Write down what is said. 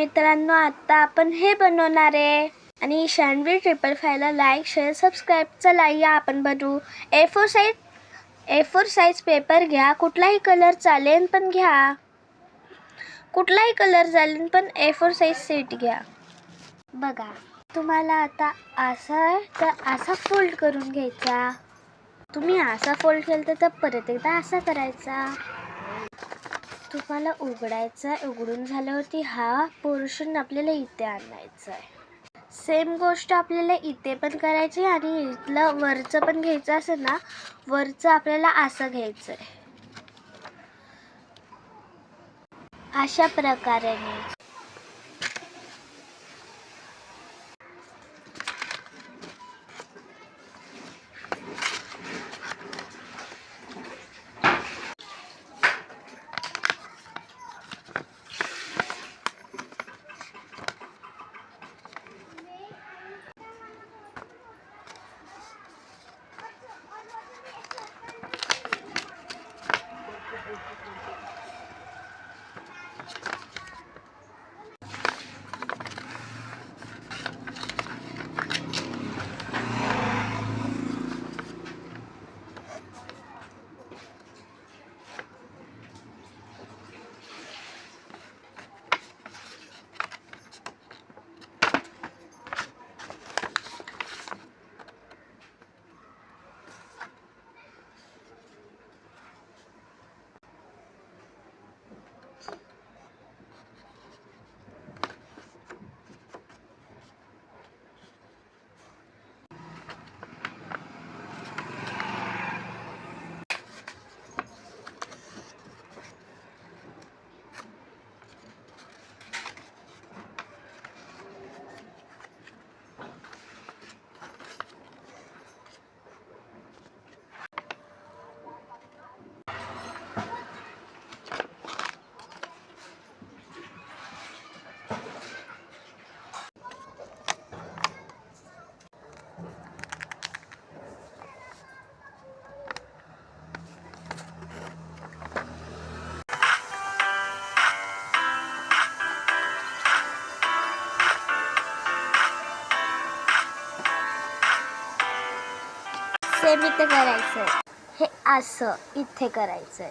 मित्रांनो, आता आपण हे बनवणार आहे आणि शानवी 555ला लाईक शेअर सबस्क्राईब. चला या आपण बनवू. A4 साईज पेपर घ्या. कुठलाही कलर चालेल पण घ्या. A4 साईज सीट घ्या. बघा, तुम्हाला आता असा फोल्ड करून घ्यायचा. तुम्ही असा फोल्ड केलं तर परत एकदा असा करायचा. तुम्हाला उघडायचा. उघडून झाल्यावरती हा पोर्शन आपल्याला इथे आणायचा आहे. सेम गोष्ट आपल्याला इथे पण करायची आणि इथलं वरचं पण घ्यायचं असेल ना, वरचं आपल्याला असं घ्यायचं आहे. अशा प्रकारे सेम इथे करायचंय. हे असं इथे करायचंय.